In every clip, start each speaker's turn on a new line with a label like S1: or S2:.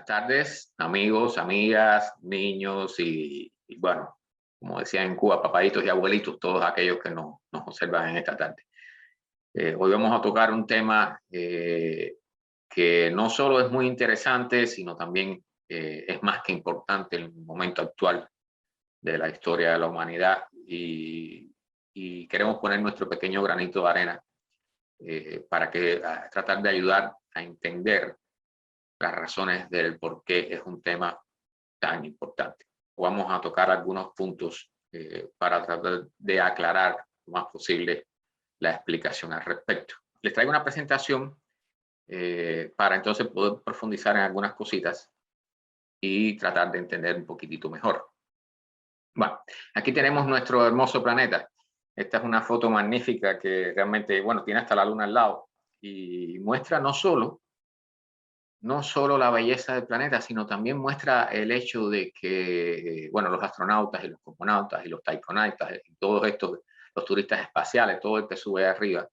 S1: tardes, amigos, amigas, niños y bueno, como decía en Cuba, papaditos y abuelitos, todos aquellos que nos observan en esta tarde. Hoy vamos a tocar un tema que no solo es muy interesante, sino también es más que importante en el momento actual de la historia de la humanidad y queremos poner nuestro pequeño granito de arena para tratar de ayudar a entender las razones del por qué es un tema tan importante. Vamos a tocar algunos puntos para tratar de aclarar lo más posible la explicación al respecto. Les traigo una presentación para entonces poder profundizar en algunas cositas y tratar de entender un poquitito mejor. Bueno, aquí tenemos nuestro hermoso planeta. Esta es una foto magnífica que realmente, bueno, tiene hasta la luna al lado y muestra no solo la belleza del planeta, sino también muestra el hecho de que, bueno, los astronautas y los cosmonautas y los taikonautas y todos estos, los turistas espaciales, todo el que sube arriba,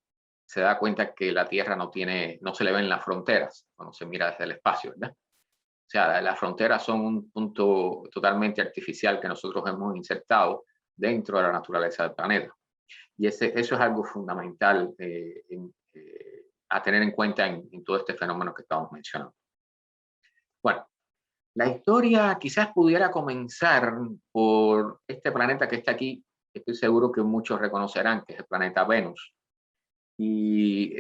S1: se da cuenta que la Tierra no se le ven las fronteras cuando se mira desde el espacio, ¿verdad? O sea, las fronteras son un punto totalmente artificial que nosotros hemos insertado dentro de la naturaleza del planeta. Y eso es algo fundamental a tener en cuenta en todo este fenómeno que estamos mencionando. Bueno, la historia quizás pudiera comenzar por este planeta que está aquí. Estoy seguro que muchos reconocerán que es el planeta Venus. Y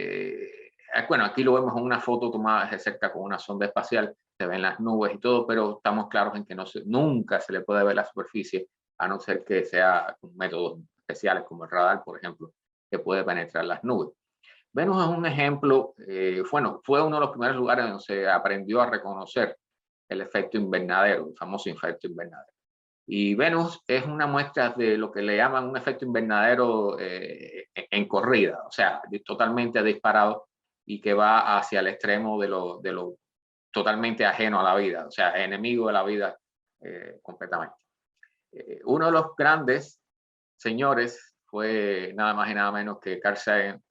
S1: bueno, aquí lo vemos en una foto tomada desde cerca con una sonda espacial. Se ven las nubes y todo, pero estamos claros en que nunca se le puede ver la superficie, a no ser que sea con métodos especiales como el radar, por ejemplo, que puede penetrar las nubes. Venus es un ejemplo, bueno, fue uno de los primeros lugares donde se aprendió a reconocer el efecto invernadero, el famoso efecto invernadero. Y Venus es una muestra de lo que le llaman un efecto invernadero en corrida, o sea, totalmente disparado y que va hacia el extremo de lo totalmente ajeno a la vida, o sea, enemigo de la vida completamente. Uno de los grandes señores fue nada más y nada menos que Carl Sagan,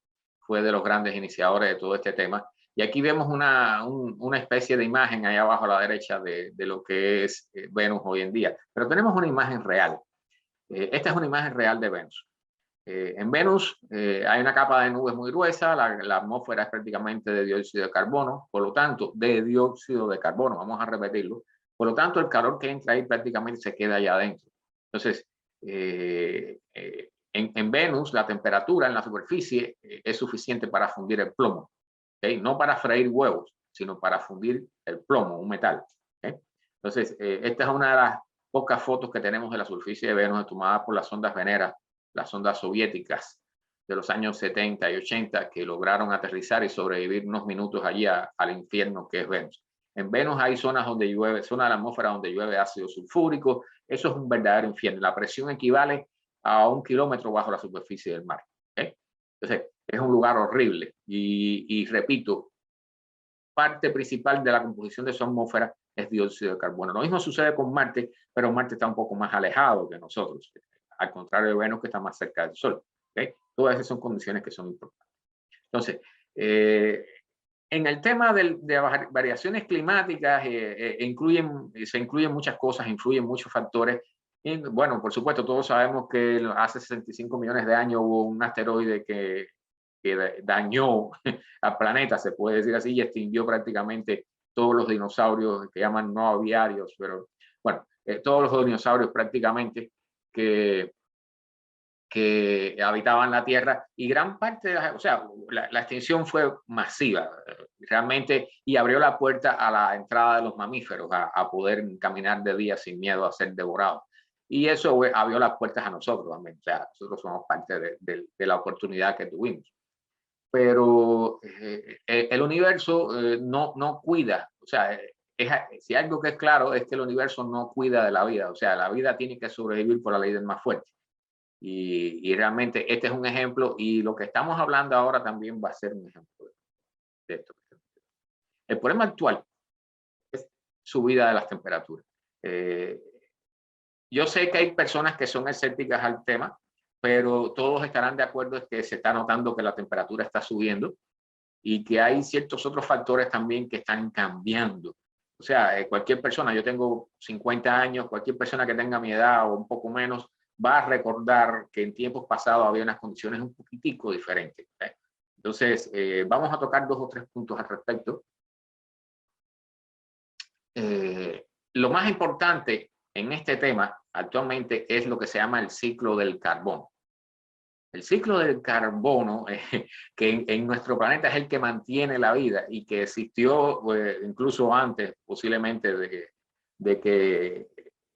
S1: fue de los grandes iniciadores de todo este tema. Y aquí vemos una especie de imagen ahí abajo a la derecha de lo que es Venus hoy en día. Pero tenemos una imagen real. Esta es una imagen real de Venus. En Venus hay una capa de nubes muy gruesa, la atmósfera es prácticamente de dióxido de carbono, por lo tanto, de dióxido de carbono, vamos a repetirlo, por lo tanto, el calor que entra ahí prácticamente se queda allá adentro. Entonces, en Venus, la temperatura en la superficie es suficiente para fundir el plomo, ¿okay? No para freír huevos, sino para fundir el plomo, un metal. ¿Okay? Entonces, esta es una de las pocas fotos que tenemos de la superficie de Venus tomadas por las sondas Venera, las sondas soviéticas de los años 70 y 80 que lograron aterrizar y sobrevivir unos minutos allí al infierno que es Venus. En Venus hay zonas donde llueve, zona de la atmósfera donde llueve ácido sulfúrico. Eso es un verdadero infierno. La presión equivale a 1 kilómetro bajo la superficie del mar. ¿Okay? Entonces, es un lugar horrible. Y repito, parte principal de la composición de su atmósfera es dióxido de carbono. Lo mismo sucede con Marte, pero Marte está un poco más alejado que nosotros, al contrario de Venus, que está más cerca del Sol. ¿Okay? Todas esas son condiciones que son importantes. Entonces, en el tema de variaciones climáticas, se incluyen muchas cosas, influyen muchos factores. Y, bueno, por supuesto, todos sabemos que hace 65 millones de años hubo un asteroide que dañó al planeta, se puede decir así, y extinguió prácticamente todos los dinosaurios que llaman no aviarios, pero bueno, todos los dinosaurios prácticamente que habitaban la Tierra, y gran parte de la extinción fue masiva realmente, y abrió la puerta a la entrada de los mamíferos a poder caminar de día sin miedo a ser devorados. Y eso abrió las puertas a nosotros también. O sea, nosotros somos parte de la oportunidad que tuvimos. Pero el universo no cuida, o sea, si algo que es claro es que el universo no cuida de la vida, o sea, la vida tiene que sobrevivir por la ley del más fuerte. Y realmente este es un ejemplo, y lo que estamos hablando ahora también va a ser un ejemplo de esto. El problema actual es subida de las temperaturas. Yo sé que hay personas que son escépticas al tema, pero todos estarán de acuerdo en que se está notando que la temperatura está subiendo y que hay ciertos otros factores también que están cambiando. O sea, cualquier persona, yo tengo 50 años, cualquier persona que tenga mi edad o un poco menos, va a recordar que en tiempos pasados había unas condiciones un poquitico diferentes. Entonces, vamos a tocar 2 o 3 puntos al respecto. Lo más importante en este tema actualmente es lo que se llama el ciclo del carbono. El ciclo del carbono, que en nuestro planeta es el que mantiene la vida y que existió incluso antes posiblemente de que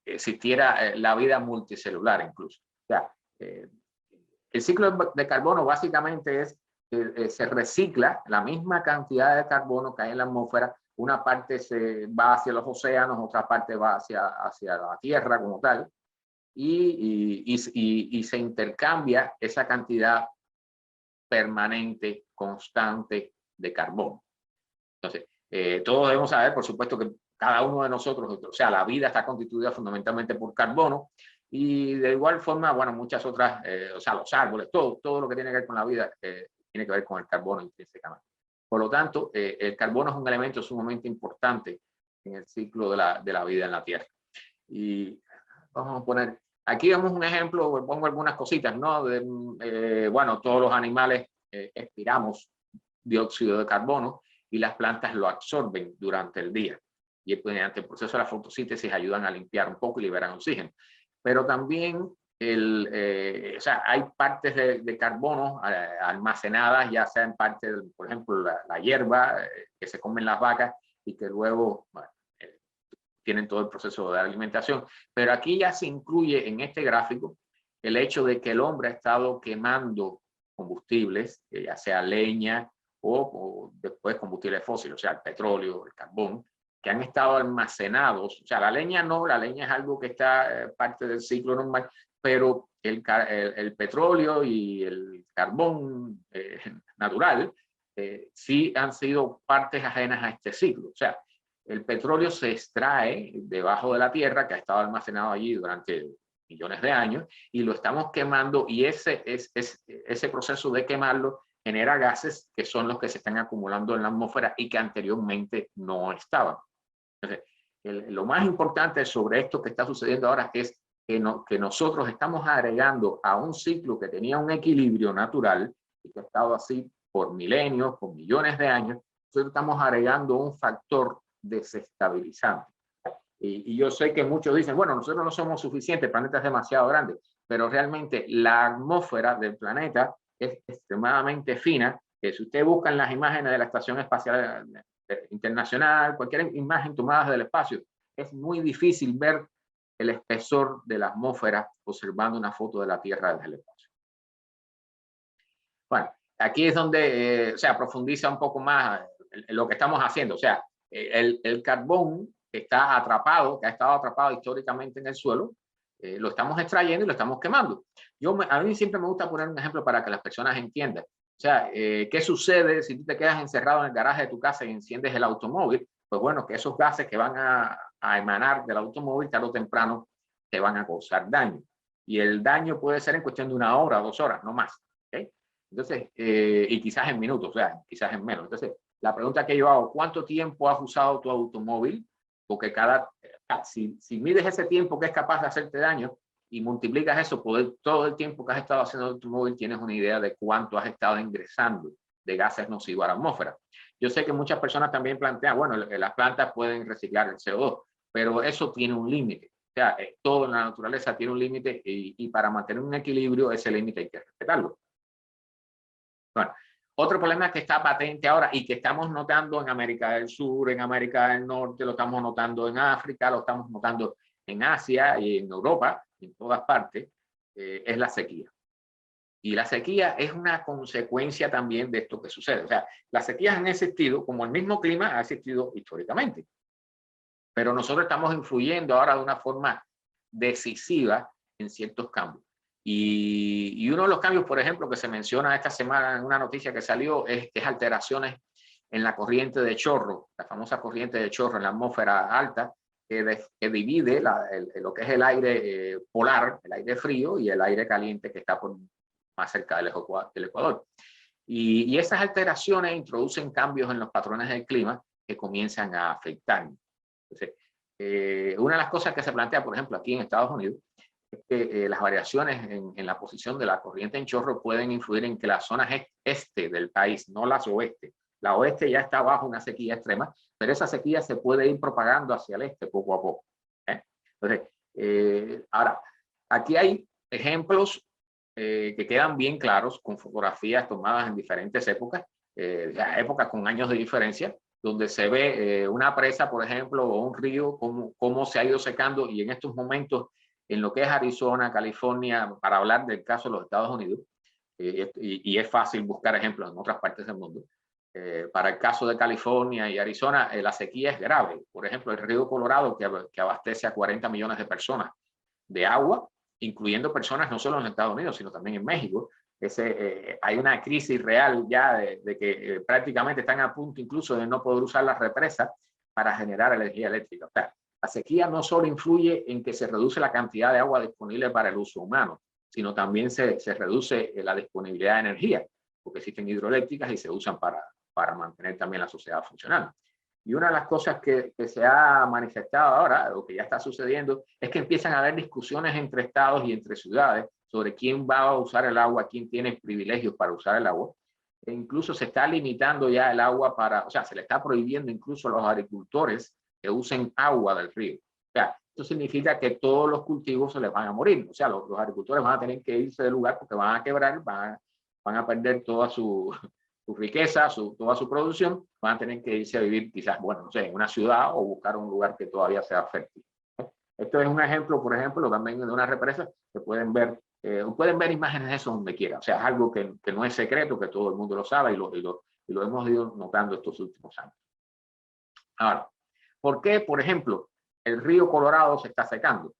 S1: existiera la vida multicelular incluso. O sea, el ciclo de carbono básicamente es se recicla la misma cantidad de carbono que hay en la atmósfera. Una parte se va hacia los océanos, otra parte va hacia la Tierra como tal. Y se intercambia esa cantidad permanente, constante de carbono. Entonces, todos debemos saber, por supuesto, que cada uno de nosotros, o sea, la vida está constituida fundamentalmente por carbono y de igual forma, bueno, muchas otras, o sea, los árboles, todo lo que tiene que ver con la vida tiene que ver con el carbono intrínsecamente. Por lo tanto, el carbono es un elemento sumamente importante en el ciclo de la vida en la Tierra. Y vamos a poner, aquí vemos un ejemplo, pongo algunas cositas, ¿no? Bueno, todos los animales expiramos dióxido de carbono y las plantas lo absorben durante el día. Y mediante el proceso de la fotosíntesis ayudan a limpiar un poco y liberan oxígeno. Pero también o sea, hay partes de carbono almacenadas, ya sea en parte, por ejemplo, la hierba que se comen las vacas y que luego, bueno, tienen todo el proceso de alimentación. Pero aquí ya se incluye en este gráfico el hecho de que el hombre ha estado quemando combustibles, ya sea leña o después combustibles fósiles, o sea, el petróleo, el carbón, que han estado almacenados. O sea, la leña no, la leña es algo que está parte del ciclo normal, pero el petróleo y el carbón natural sí han sido partes ajenas a este ciclo. O sea, el petróleo se extrae debajo de la tierra, que ha estado almacenado allí durante millones de años, y lo estamos quemando, y ese proceso de quemarlo genera gases que son los que se están acumulando en la atmósfera y que anteriormente no estaban. Entonces, lo más importante sobre esto que está sucediendo ahora es que nosotros estamos agregando a un ciclo que tenía un equilibrio natural y que ha estado así por milenios, por millones de años. Nosotros estamos agregando un factor desestabilizante. Y yo sé que muchos dicen, bueno, nosotros no somos suficientes, el planeta es demasiado grande, pero realmente la atmósfera del planeta es extremadamente fina, que si usted busca en las imágenes de la Estación Espacial Internacional, cualquier imagen tomada del espacio, es muy difícil ver el espesor de la atmósfera observando una foto de la Tierra desde el espacio. Bueno, aquí es donde o sea, profundiza un poco más en lo que estamos haciendo. O sea, el carbón que está atrapado, que ha estado atrapado históricamente en el suelo, lo estamos extrayendo y lo estamos quemando. A mí siempre me gusta poner un ejemplo para que las personas entiendan. O sea, ¿qué sucede si tú te quedas encerrado en el garaje de tu casa y enciendes el automóvil? Pues bueno, que esos gases que van a emanar del automóvil tarde o temprano te van a causar daño. Y el daño puede ser en cuestión de 1 hora, 2 horas, no más. ¿Okay? Entonces, y quizás en minutos, o sea, quizás en menos. Entonces, la pregunta que yo hago, ¿cuánto tiempo has usado tu automóvil? Porque si mides ese tiempo que es capaz de hacerte daño y multiplicas eso por todo el tiempo que has estado haciendo el automóvil, tienes una idea de cuánto has estado ingresando de gases nocivos a la atmósfera. Yo sé que muchas personas también plantean, bueno, las plantas pueden reciclar el CO2, pero eso tiene un límite. O sea, todo en la naturaleza tiene un límite y para mantener un equilibrio ese límite hay que respetarlo. Bueno, otro problema que está patente ahora y que estamos notando en América del Sur, en América del Norte, lo estamos notando en África, lo estamos notando en Asia y en Europa, en todas partes, es la sequía. Y la sequía es una consecuencia también de esto que sucede. O sea, las sequías han existido, como el mismo clima ha existido históricamente. Pero nosotros estamos influyendo ahora de una forma decisiva en ciertos cambios. Y uno de los cambios, por ejemplo, que se menciona esta semana en una noticia que salió es alteraciones en la corriente de chorro, la famosa corriente de chorro en la atmósfera alta, que divide lo que es el aire polar, el aire frío y el aire caliente que está más cerca del Ecuador. Y esas alteraciones introducen cambios en los patrones del clima que comienzan a afectar. Entonces, una de las cosas que se plantea, por ejemplo, aquí en Estados Unidos, es que las variaciones en la posición de la corriente en chorro pueden influir en que las zonas este del país, no las oeste. La oeste ya está bajo una sequía extrema, pero esa sequía se puede ir propagando hacia el este poco a poco. Entonces, ahora, aquí hay ejemplos que quedan bien claros con fotografías tomadas en diferentes épocas, épocas con años de diferencia, donde se ve una presa, por ejemplo, o un río, cómo se ha ido secando, y en estos momentos, en lo que es Arizona, California, para hablar del caso de los Estados Unidos, y es fácil buscar ejemplos en otras partes del mundo, para el caso de California y Arizona, la sequía es grave. Por ejemplo, el río Colorado, que abastece a 40 millones de personas de agua, incluyendo personas no solo en los Estados Unidos, sino también en México. Hay una crisis real ya de que prácticamente están a punto incluso de no poder usar las represas para generar energía eléctrica. O sea, la sequía no solo influye en que se reduce la cantidad de agua disponible para el uso humano, sino también se reduce la disponibilidad de energía, porque existen hidroeléctricas y se usan para mantener también la sociedad funcionando. Y una de las cosas que se ha manifestado ahora, o que ya está sucediendo, es que empiezan a haber discusiones entre estados y entre ciudades sobre quién va a usar el agua, quién tiene privilegios para usar el agua. E incluso se está limitando ya el agua o sea, se le está prohibiendo incluso a los agricultores que usen agua del río. O sea, esto significa que todos los cultivos se les van a morir. O sea, los agricultores van a tener que irse del lugar porque van a quebrar, van a perder toda su riqueza, toda su producción, van a tener que irse a vivir quizás, bueno, no sé, en una ciudad o buscar un lugar que todavía sea fértil. Esto es un ejemplo, por ejemplo, también de una represa que pueden ver imágenes de eso donde quiera. O sea, es algo que no es secreto, que todo el mundo lo sabe y lo hemos ido notando estos últimos años. Ahora, ¿por qué, por ejemplo, el río Colorado se está secando?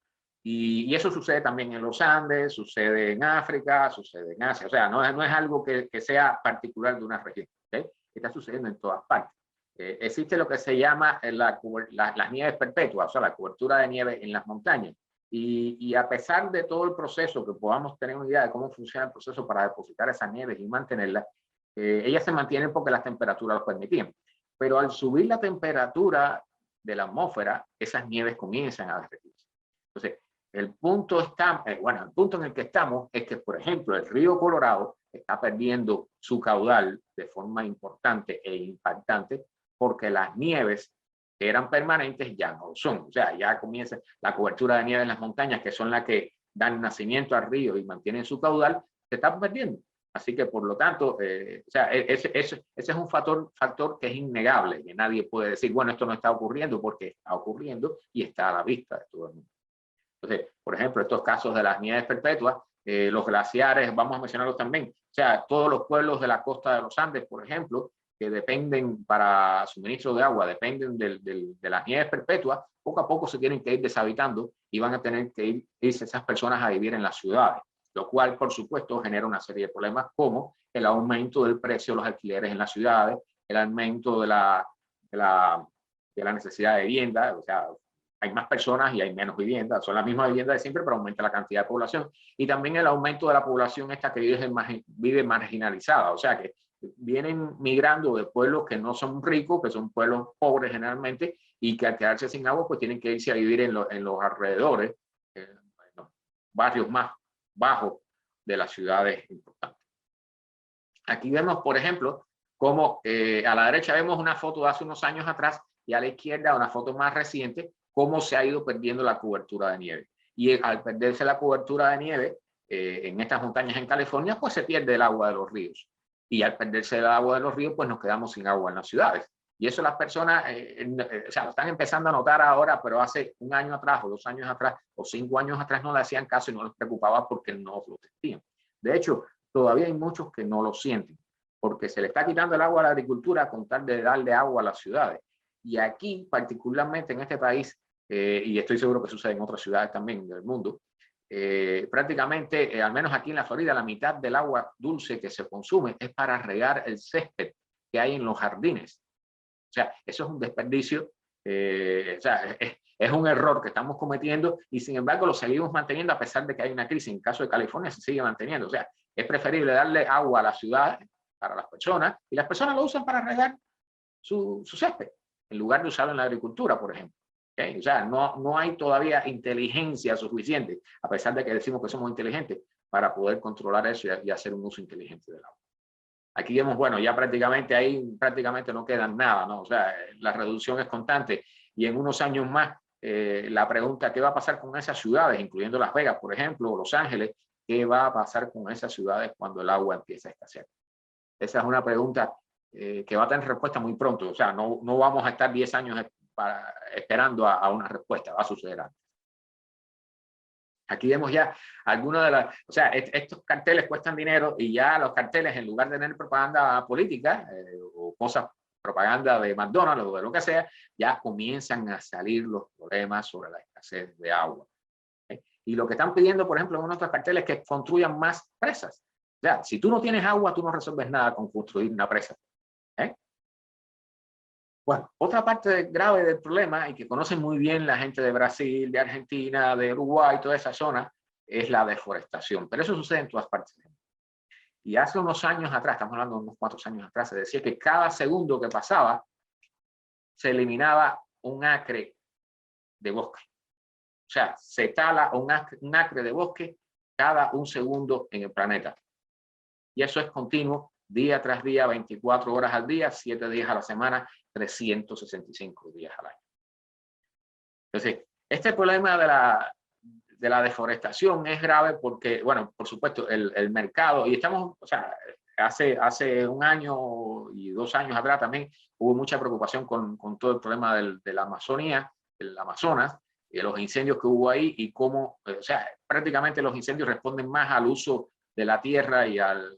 S1: Y eso sucede también en los Andes, sucede en África, sucede en Asia. O sea, no es algo que sea particular de una región. ¿Okay? Está sucediendo en todas partes. Existe lo que se llama las nieves perpetuas, o sea, la cobertura de nieve en las montañas. Y a pesar de todo el proceso, que podamos tener una idea de cómo funciona el proceso para depositar esas nieves y mantenerlas, ellas se mantienen porque las temperaturas lo permitían. Pero al subir la temperatura de la atmósfera, esas nieves comienzan a derretirse. Entonces, el punto en el que estamos es que, por ejemplo, el río Colorado está perdiendo su caudal de forma importante e impactante porque las nieves que eran permanentes ya no lo son. O sea, ya comienza la cobertura de nieve en las montañas, que son las que dan nacimiento al río y mantienen su caudal, se están perdiendo. Así que, por lo tanto, o sea, ese es un factor que es innegable, que nadie puede decir, bueno, esto no está ocurriendo, porque está ocurriendo y está a la vista de todo el mundo. Entonces, por ejemplo, estos casos de las nieves perpetuas, los glaciares, vamos a mencionarlos también. O sea, todos los pueblos de la costa de los Andes, por ejemplo, que dependen para suministro de agua, dependen de las nieves perpetuas, poco a poco se tienen que ir deshabitando y van a tener que irse esas personas a vivir en las ciudades, lo cual, por supuesto, genera una serie de problemas como el aumento del precio de los alquileres en las ciudades, el aumento de la necesidad de vivienda, o sea, hay más personas y hay menos viviendas, son las mismas viviendas de siempre, pero aumenta la cantidad de población. Y también el aumento de la población esta que vive marginalizada, o sea que vienen migrando de pueblos que no son ricos, que son pueblos pobres generalmente, y que al quedarse sin agua, pues tienen que irse a vivir en los alrededores, en los barrios más bajos de las ciudades importantes. Aquí vemos, por ejemplo, cómo a la derecha vemos una foto de hace unos años atrás y a la izquierda una foto más reciente, cómo se ha ido perdiendo la cobertura de nieve. Y al perderse la cobertura de nieve en estas montañas en California, pues se pierde el agua de los ríos. Y al perderse el agua de los ríos, pues nos quedamos sin agua en las ciudades. Y eso las personas, o sea, lo están empezando a notar ahora, pero hace un año atrás, o 2 años atrás, o 5 años atrás no le hacían caso y no les preocupaba porque no lo sentían. De hecho, todavía hay muchos que no lo sienten, porque se le está quitando el agua a la agricultura con tal de darle agua a las ciudades. Y aquí, particularmente en este país, y estoy seguro que sucede en otras ciudades también del mundo, prácticamente, al menos aquí en la Florida, la mitad del agua dulce que se consume es para regar el césped que hay en los jardines. O sea, eso es un desperdicio, o sea, es un error que estamos cometiendo y sin embargo lo seguimos manteniendo a pesar de que hay una crisis. En el caso de California se sigue manteniendo. O sea, es preferible darle agua a las ciudades para las personas y las personas lo usan para regar su césped en lugar de usarlo en la agricultura, por ejemplo. ¿okay? O sea, no hay todavía inteligencia suficiente, a pesar de que decimos que somos inteligentes, para poder controlar eso y hacer un uso inteligente del agua. Aquí vemos, bueno, ya prácticamente no queda nada, ¿no? O sea, la reducción es constante y en unos años más, la pregunta, ¿qué va a pasar con esas ciudades, incluyendo Las Vegas, por ejemplo, o Los Ángeles? ¿Qué va a pasar con esas ciudades cuando el agua empiece a escasear? Esa es una pregunta que va a tener respuesta muy pronto. O sea, no vamos a estar 10 años esperando a una respuesta, va a suceder antes. Aquí vemos ya algunas de las, o sea, estos carteles cuestan dinero y ya los carteles, en lugar de tener propaganda política o cosas, propaganda de McDonald's o de lo que sea, ya comienzan a salir los problemas sobre la escasez de agua. Y lo que están pidiendo, por ejemplo, en uno de estos carteles es que construyan más presas. O sea, si tú no tienes agua, tú no resuelves nada con construir una presa. Bueno, otra parte grave del problema, y que conocen muy bien la gente de Brasil, de Argentina, de Uruguay, toda esa zona, es la deforestación. Pero eso sucede en todas partes. Y hace unos años atrás, estamos hablando de unos cuantos años atrás, se decía que cada segundo que pasaba se eliminaba un acre de bosque. O sea, se tala un acre de bosque cada un segundo en el planeta. Y eso es continuo, día tras día, 24 horas al día, 7 días a la semana, 365 días al año. Entonces, este problema de la deforestación es grave porque, bueno, por supuesto, el mercado, y estamos, o sea, hace un año y 2 años atrás también hubo mucha preocupación con todo el problema de la Amazonía, del Amazonas, y los incendios que hubo ahí y cómo, o sea, prácticamente los incendios responden más al uso de la tierra y al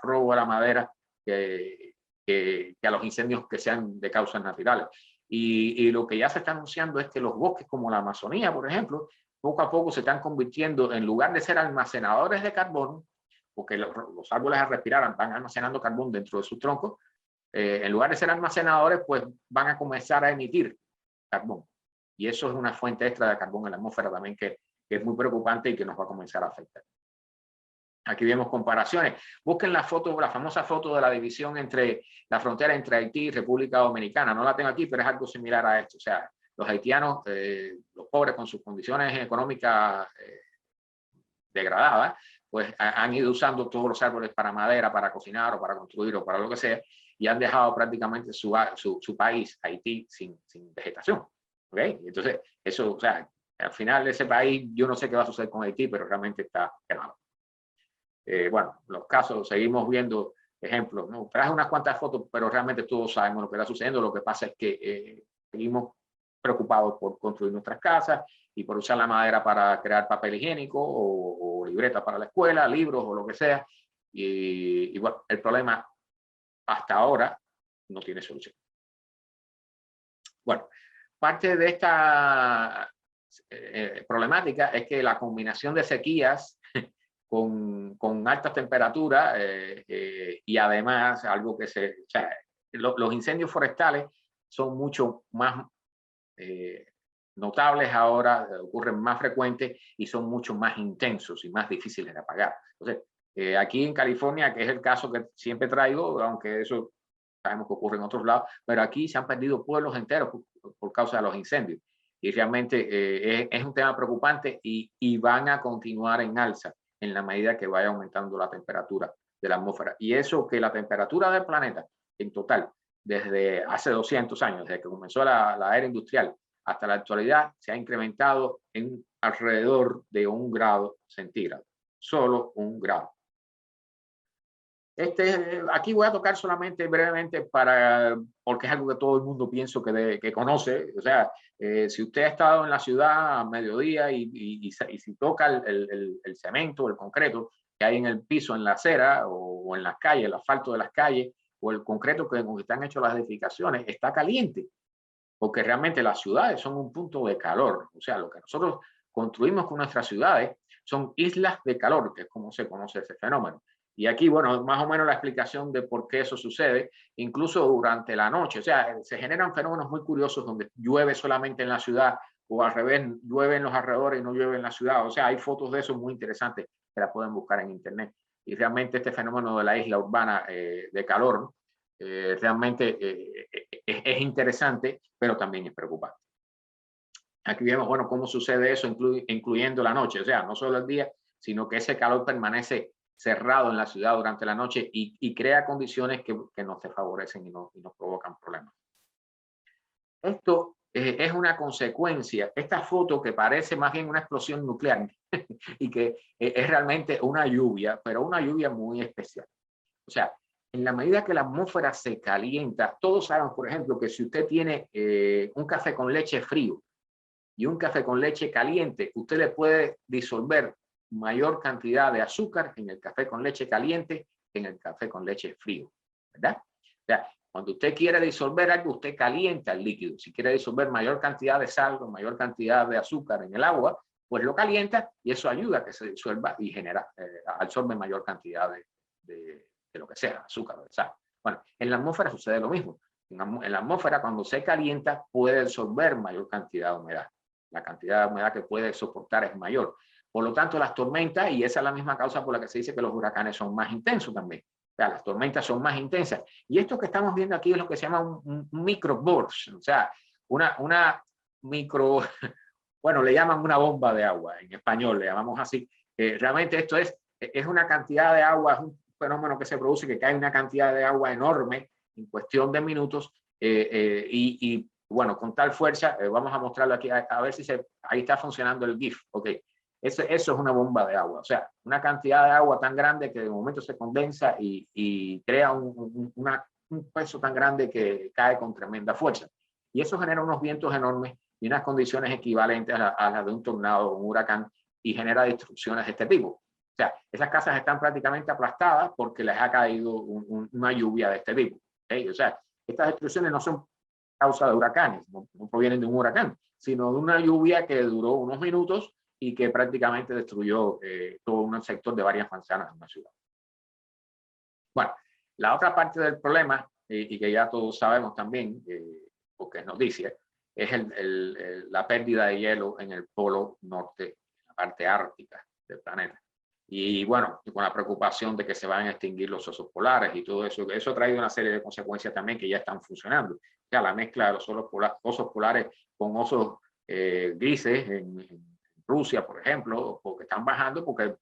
S1: robo de la madera que a los incendios que sean de causas naturales. Y lo que ya se está anunciando es que los bosques como la Amazonía, por ejemplo, poco a poco se están convirtiendo, en lugar de ser almacenadores de carbón, porque los árboles al respirar van almacenando carbón dentro de sus troncos, en lugar de ser almacenadores, pues van a comenzar a emitir carbón. Y eso es una fuente extra de carbón en la atmósfera también que es muy preocupante y que nos va a comenzar a afectar. Aquí vemos comparaciones. Busquen la foto, la famosa foto de la división entre la frontera entre Haití y República Dominicana. No la tengo aquí, pero es algo similar a esto. O sea, los haitianos, los pobres con sus condiciones económicas degradadas, pues han ido usando todos los árboles para madera, para cocinar o para construir o para lo que sea, y han dejado prácticamente su país, Haití, sin vegetación. ¿Okay? Entonces, eso, o sea, al final de ese país, yo no sé qué va a suceder con Haití, pero realmente está quemado. Bueno, los casos, seguimos viendo ejemplos, ¿no? Traje unas cuantas fotos, pero realmente todos sabemos lo que está sucediendo. Lo que pasa es que seguimos preocupados por construir nuestras casas y por usar la madera para crear papel higiénico o libretas para la escuela, libros o lo que sea. Y bueno, el problema hasta ahora no tiene solución. Bueno, parte de esta problemática es que la combinación de sequías con altas temperaturas y además algo que o sea, los incendios forestales son mucho más notables ahora, ocurren más frecuentes y son mucho más intensos y más difíciles de apagar. Entonces, aquí en California, que es el caso que siempre traigo, aunque eso sabemos que ocurre en otros lados, pero aquí se han perdido pueblos enteros por causa de los incendios. Y realmente es un tema preocupante y van a continuar en alza en la medida que vaya aumentando la temperatura de la atmósfera. Y eso que la temperatura del planeta en total, desde hace 200 años, desde que comenzó la era industrial hasta la actualidad, se ha incrementado en alrededor de 1 grado centígrado. Solo 1 grado. Aquí voy a tocar solamente brevemente porque es algo que todo el mundo pienso que conoce. O sea, si usted ha estado en la ciudad a mediodía y si toca el cemento, el concreto que hay en el piso, en la acera o en las calles, el asfalto de las calles o el concreto con que están hechas las edificaciones, está caliente. Porque realmente las ciudades son un punto de calor. O sea, lo que nosotros construimos con nuestras ciudades son islas de calor, que es como se conoce ese fenómeno. Y aquí, bueno, más o menos la explicación de por qué eso sucede, incluso durante la noche. O sea, se generan fenómenos muy curiosos donde llueve solamente en la ciudad o al revés, llueve en los alrededores y no llueve en la ciudad. O sea, hay fotos de eso muy interesantes que la pueden buscar en internet. Y realmente este fenómeno de la isla urbana de calor realmente es interesante, pero también es preocupante. Aquí vemos, bueno, cómo sucede eso, incluyendo la noche, o sea, no solo el día, sino que ese calor permanece cerrado en la ciudad durante la noche y crea condiciones que nos desfavorecen y nos provocan problemas. Esto es una consecuencia, esta foto que parece más bien una explosión nuclear y que es realmente una lluvia, pero una lluvia muy especial. O sea, en la medida que la atmósfera se calienta, todos saben, por ejemplo, que si usted tiene un café con leche frío y un café con leche caliente, usted le puede disolver mayor cantidad de azúcar en el café con leche caliente que en el café con leche frío, ¿verdad? O sea, cuando usted quiere disolver algo, usted calienta el líquido. Si quiere disolver mayor cantidad de sal o mayor cantidad de azúcar en el agua, pues lo calienta y eso ayuda a que se disuelva y genera, absorbe mayor cantidad de lo que sea, azúcar o de sal. Bueno, en la atmósfera sucede lo mismo. En la atmósfera, cuando se calienta, puede absorber mayor cantidad de humedad. La cantidad de humedad que puede soportar es mayor. Por lo tanto, las tormentas, y esa es la misma causa por la que se dice que los huracanes son más intensos también. O sea, las tormentas son más intensas. Y esto que estamos viendo aquí es lo que se llama un microburst, o sea, una micro, bueno, le llaman una bomba de agua, en español le llamamos así. Realmente esto es una cantidad de agua, es un fenómeno que se produce, que cae una cantidad de agua enorme en cuestión de minutos y bueno, con tal fuerza, vamos a mostrarlo aquí, a ver si ahí está funcionando el GIF, ok. Eso es una bomba de agua, o sea, una cantidad de agua tan grande que de momento se condensa y crea un peso tan grande que cae con tremenda fuerza. Y eso genera unos vientos enormes y unas condiciones equivalentes a las de un tornado o un huracán y genera destrucciones de este tipo. O sea, esas casas están prácticamente aplastadas porque les ha caído una lluvia de este tipo. ¿Okay? O sea, estas destrucciones no son causa de huracanes, no provienen de un huracán, sino de una lluvia que duró unos minutos y que prácticamente destruyó todo un sector de varias manzanas en una ciudad. Bueno, la otra parte del problema, y que ya todos sabemos también, porque es noticia, es la pérdida de hielo en el polo norte, la parte ártica del planeta. Y bueno, con la preocupación de que se van a extinguir los osos polares y todo eso, eso ha traído una serie de consecuencias también que ya están funcionando. O sea, la mezcla de los osos polares con osos grises en Rusia, por ejemplo, porque están bajando porque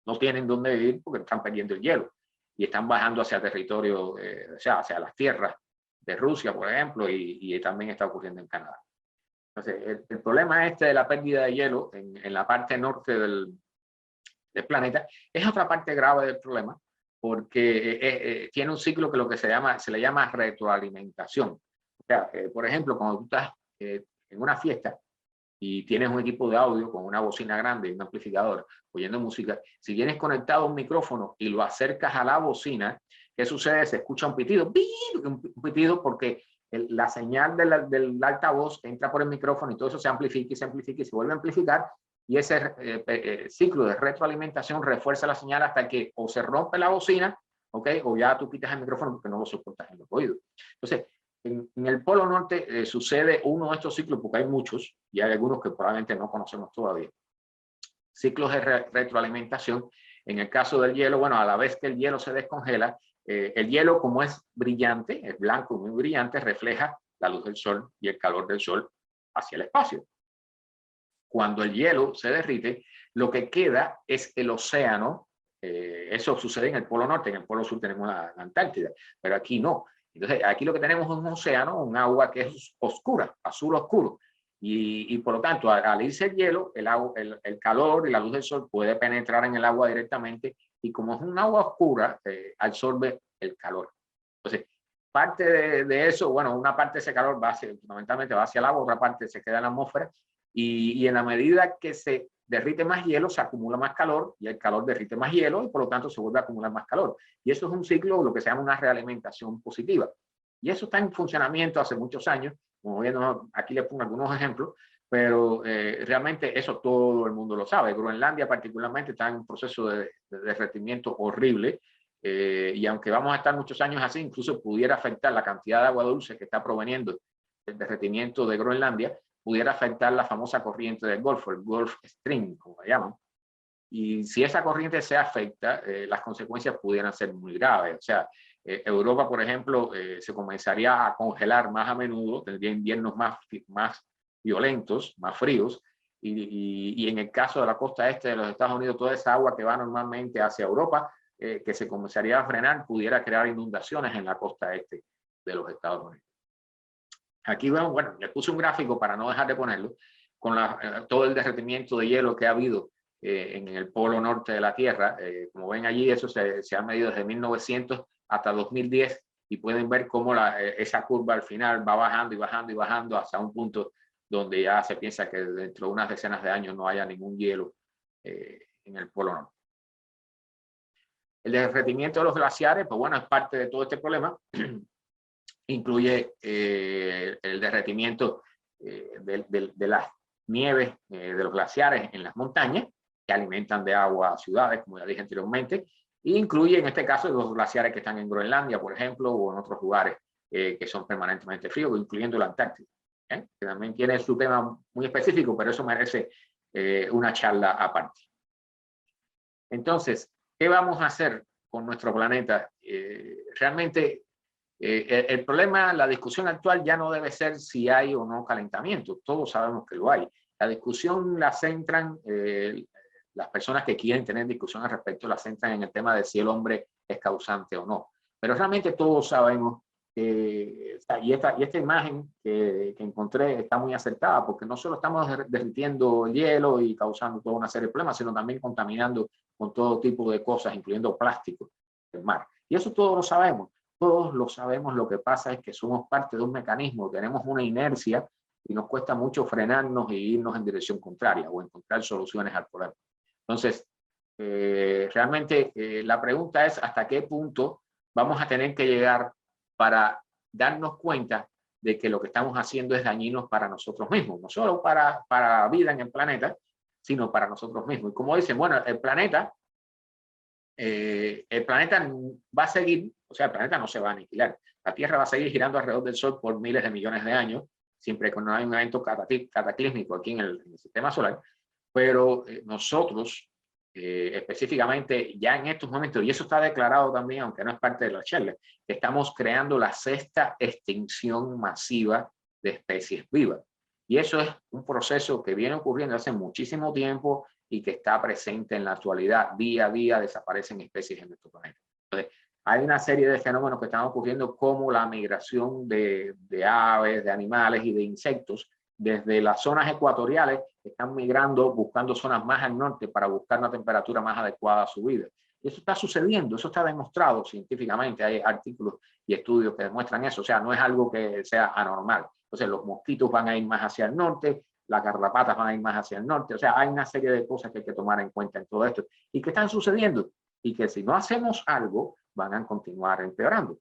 S1: no tienen dónde vivir porque están perdiendo el hielo y están bajando hacia el territorio, o sea, hacia las tierras de Rusia, por ejemplo, y también está ocurriendo en Canadá. Entonces, el problema este de la pérdida de hielo en la parte norte del planeta es otra parte grave del problema porque tiene un ciclo que lo que se le llama retroalimentación. O sea, por ejemplo, cuando tú estás en una fiesta y tienes un equipo de audio con una bocina grande y un amplificador oyendo música, si vienes conectado a un micrófono y lo acercas a la bocina, ¿qué sucede? Se escucha un pitido, un pitido porque la señal del altavoz entra por el micrófono y todo eso se amplifica y se amplifica y se vuelve a amplificar y ese ciclo de retroalimentación refuerza la señal hasta que o se rompe la bocina, ¿okay? O ya tú quitas el micrófono porque no lo soportas en los oídos. Entonces, en el Polo Norte sucede uno de estos ciclos, porque hay muchos, y hay algunos que probablemente no conocemos todavía. Ciclos de retroalimentación. En el caso del hielo, bueno, a la vez que el hielo se descongela, el hielo, como es brillante, es blanco, muy brillante, refleja la luz del sol y el calor del sol hacia el espacio. Cuando el hielo se derrite, lo que queda es el océano. Eso sucede en el Polo Norte, en el Polo Sur tenemos la Antártida, pero aquí no. Entonces, aquí lo que tenemos es un océano, un agua que es oscura, azul oscuro. Y por lo tanto, al irse el hielo, el calor y la luz del sol puede penetrar en el agua directamente y como es un agua oscura, absorbe el calor. Entonces, parte de eso, bueno, una parte de ese calor fundamentalmente va hacia el agua, otra parte se queda en la atmósfera y en la medida que se derrite más hielo, se acumula más calor y el calor derrite más hielo y por lo tanto se vuelve a acumular más calor. Y eso es un ciclo, lo que se llama una realimentación positiva. Y eso está en funcionamiento hace muchos años. Como viendo, aquí les pongo algunos ejemplos, pero realmente eso todo el mundo lo sabe. Groenlandia particularmente está en un proceso de derretimiento horrible y aunque vamos a estar muchos años así, incluso pudiera afectar la cantidad de agua dulce que está proveniendo del derretimiento de Groenlandia, pudiera afectar la famosa corriente del Golfo, el Gulf Stream, como la llaman. Y si esa corriente se afecta, las consecuencias pudieran ser muy graves. O sea, Europa, por ejemplo, se comenzaría a congelar más a menudo, tendría inviernos más violentos, más fríos, y en el caso de la costa este de los Estados Unidos, toda esa agua que va normalmente hacia Europa, que se comenzaría a frenar, pudiera crear inundaciones en la costa este de los Estados Unidos. Aquí vemos, bueno, les puse un gráfico para no dejar de ponerlo, con todo el derretimiento de hielo que ha habido en el polo norte de la Tierra. Como ven allí, eso se ha medido desde 1900 hasta 2010, y pueden ver cómo esa curva al final va bajando y bajando y bajando hasta un punto donde ya se piensa que dentro de unas decenas de años no haya ningún hielo en el polo norte. El derretimiento de los glaciares, pues bueno, es parte de todo este problema. Incluye el derretimiento de las nieves de los glaciares en las montañas, que alimentan de agua a ciudades, como ya dije anteriormente, e incluye en este caso los glaciares que están en Groenlandia, por ejemplo, o en otros lugares que son permanentemente fríos, incluyendo la Antártida, que también tiene su tema muy específico, pero eso merece una charla aparte. Entonces, ¿qué vamos a hacer con nuestro planeta? Realmente, el problema, la discusión actual ya no debe ser si hay o no calentamiento. Todos sabemos que lo hay. La discusión la centran, las personas que quieren tener discusión al respecto, la centran en el tema de si el hombre es causante o no. Pero realmente todos sabemos y esta imagen que encontré está muy acertada, porque no solo estamos derritiendo el hielo y causando toda una serie de problemas, sino también contaminando con todo tipo de cosas, incluyendo plástico del mar. Y eso todos lo sabemos. Todos lo sabemos. Lo que pasa es que somos parte de un mecanismo, tenemos una inercia y nos cuesta mucho frenarnos e irnos en dirección contraria o encontrar soluciones al problema. Entonces, realmente la pregunta es hasta qué punto vamos a tener que llegar para darnos cuenta de que lo que estamos haciendo es dañino para nosotros mismos, no solo para la vida en el planeta, sino para nosotros mismos. Y como dicen, bueno, el planeta va a seguir, o sea, el planeta no se va a aniquilar. La Tierra va a seguir girando alrededor del Sol por miles de millones de años, siempre que no hay un evento cataclísmico aquí en el sistema solar. Pero nosotros, específicamente ya en estos momentos, y eso está declarado también, aunque no es parte de la charla, que estamos creando la 6ª extinción masiva de especies vivas. Y eso es un proceso que viene ocurriendo hace muchísimo tiempo y que está presente en la actualidad. Día a día desaparecen especies en nuestro planeta. Entonces, hay una serie de fenómenos que están ocurriendo, como la migración de aves, de animales y de insectos desde las zonas ecuatoriales, están migrando, buscando zonas más al norte para buscar una temperatura más adecuada a su vida. Y eso está sucediendo, eso está demostrado científicamente. Hay artículos y estudios que demuestran eso. O sea, no es algo que sea anormal. Entonces, los mosquitos van a ir más hacia el norte, las garrapatas van a ir más hacia el norte. O sea, hay una serie de cosas que hay que tomar en cuenta en todo esto y que están sucediendo y que si no hacemos algo, van a continuar empeorando.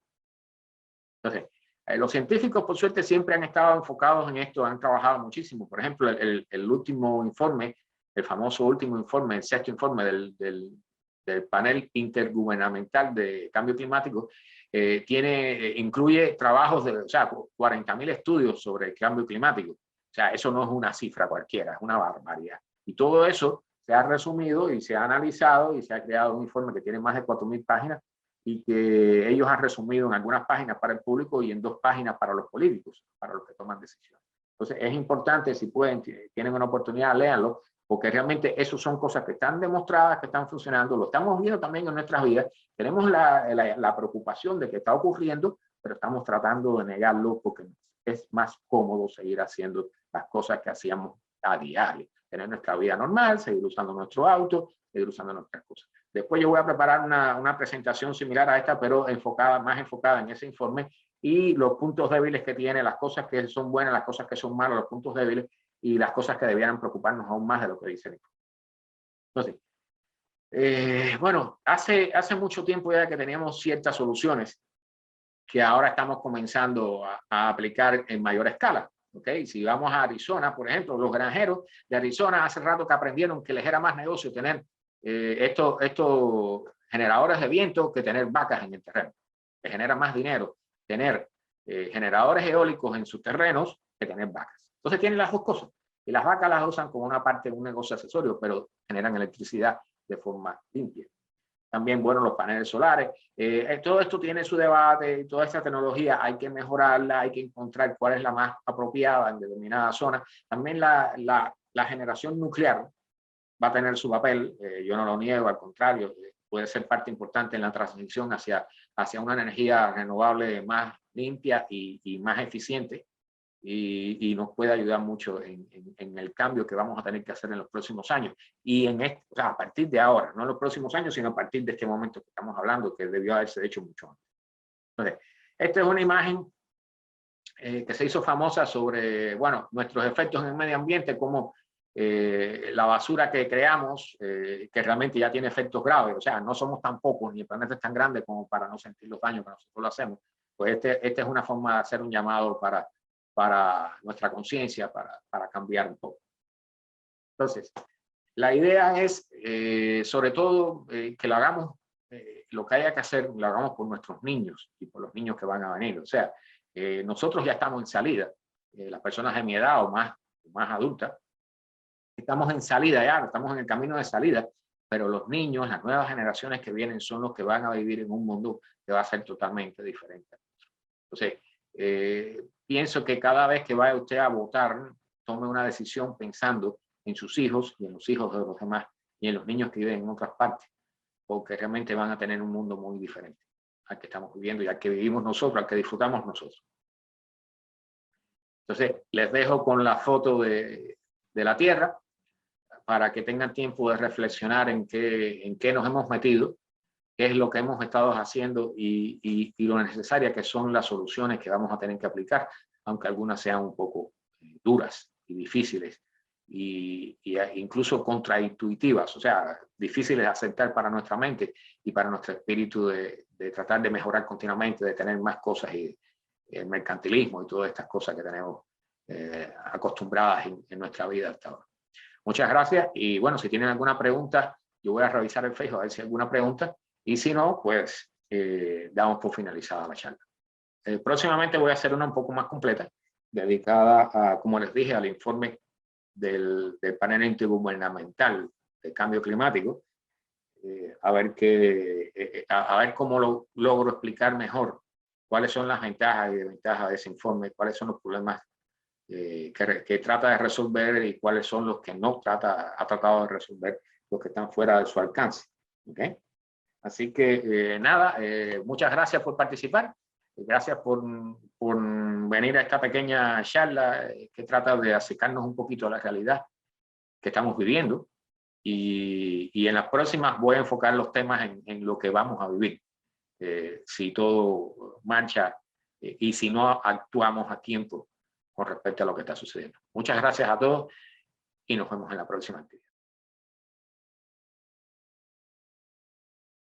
S1: Entonces, los científicos, por suerte, siempre han estado enfocados en esto, han trabajado muchísimo. Por ejemplo, el último informe, el famoso último informe, el 6º informe del panel intergubernamental de cambio climático, incluye trabajos de, o sea, 40.000 estudios sobre el cambio climático. O sea, eso no es una cifra cualquiera, es una barbaridad. Y todo eso se ha resumido y se ha analizado y se ha creado un informe que tiene más de 4.000 páginas, y que ellos han resumido en algunas páginas para el público y en 2 páginas para los políticos, para los que toman decisiones. Entonces, es importante, si pueden, tienen una oportunidad, léanlo, porque realmente eso son cosas que están demostradas, que están funcionando, lo estamos viendo también en nuestras vidas. Tenemos la preocupación de que está ocurriendo, pero estamos tratando de negarlo porque es más cómodo seguir haciendo las cosas que hacíamos a diario. Tener nuestra vida normal, seguir usando nuestro auto, seguir usando nuestras cosas. Después yo voy a preparar una presentación similar a esta, pero más enfocada en ese informe y los puntos débiles que tiene, las cosas que son buenas, las cosas que son malas, los puntos débiles y las cosas que debieran preocuparnos aún más de lo que dice el informe. Entonces, bueno, hace mucho tiempo ya que teníamos ciertas soluciones que ahora estamos comenzando a aplicar en mayor escala. ¿Okay? Si vamos a Arizona, por ejemplo, los granjeros de Arizona hace rato que aprendieron que les era más negocio tener estos generadores de viento que tener vacas en el terreno. Les genera más dinero tener generadores eólicos en sus terrenos que tener vacas. Entonces tienen las dos cosas. Y las vacas las usan como una parte de un negocio accesorio, pero generan electricidad de forma limpia. también, bueno, los paneles solares. Todo esto tiene su debate, toda esta tecnología hay que mejorarla, hay que encontrar cuál es la más apropiada en determinada zona. También la generación nuclear va a tener su papel, yo no lo niego, al contrario, puede ser parte importante en la transición hacia una energía renovable más limpia y más eficiente, y nos puede ayudar mucho en el cambio que vamos a tener que hacer en los próximos años. Y o sea, a partir de ahora, no en los próximos años, sino a partir de este momento que estamos hablando, que debió haberse hecho mucho antes. Entonces, esta es una imagen que se hizo famosa sobre, bueno, nuestros efectos en el medio ambiente, como la basura que creamos, que realmente ya tiene efectos graves. O sea, no somos tan pocos, ni el planeta es tan grande como para no sentir los daños que nosotros lo hacemos. Pues esta es una forma de hacer un llamado para nuestra conciencia, para cambiar un poco. Entonces, la idea es, sobre todo, que lo hagamos, lo que haya que hacer, lo hagamos por nuestros niños y por los niños que van a venir. O sea, nosotros ya estamos en salida, las personas de mi edad o más adultas, estamos en salida ya, estamos en el camino de salida, pero los niños, las nuevas generaciones que vienen son los que van a vivir en un mundo que va a ser totalmente diferente. Entonces, pienso que cada vez que vaya usted a votar, tome una decisión pensando en sus hijos y en los hijos de los demás y en los niños que viven en otras partes, porque realmente van a tener un mundo muy diferente al que estamos viviendo y al que vivimos nosotros, al que disfrutamos nosotros. Entonces, les dejo con la foto de la Tierra para que tengan tiempo de reflexionar en qué nos hemos metido, qué es lo que hemos estado haciendo y lo necesaria que son las soluciones que vamos a tener que aplicar, aunque algunas sean un poco duras y difíciles y incluso contraintuitivas, o sea, difíciles de aceptar para nuestra mente y para nuestro espíritu de tratar de mejorar continuamente, de tener más cosas y el mercantilismo y todas estas cosas que tenemos acostumbradas en nuestra vida hasta ahora. Muchas gracias y bueno, si tienen alguna pregunta, yo voy a revisar el Facebook a ver si hay alguna pregunta y si no, pues damos por finalizada la charla. Próximamente voy a hacer una un poco más completa, dedicada a, como les dije, al informe del panel intergubernamental de cambio climático, a ver cómo lo logro explicar mejor, cuáles son las ventajas y desventajas de ese informe, cuáles son los problemas que trata de resolver y cuáles son los que no ha tratado de resolver, los que están fuera de su alcance. ¿Okay? Así que nada, muchas gracias por participar, gracias por venir a esta pequeña charla que trata de acercarnos un poquito a la realidad que estamos viviendo y en las próximas voy a enfocar los temas en lo que vamos a vivir, si todo marcha y si no actuamos a tiempo con respecto a lo que está sucediendo. Muchas gracias a todos y nos vemos en la próxima actividad.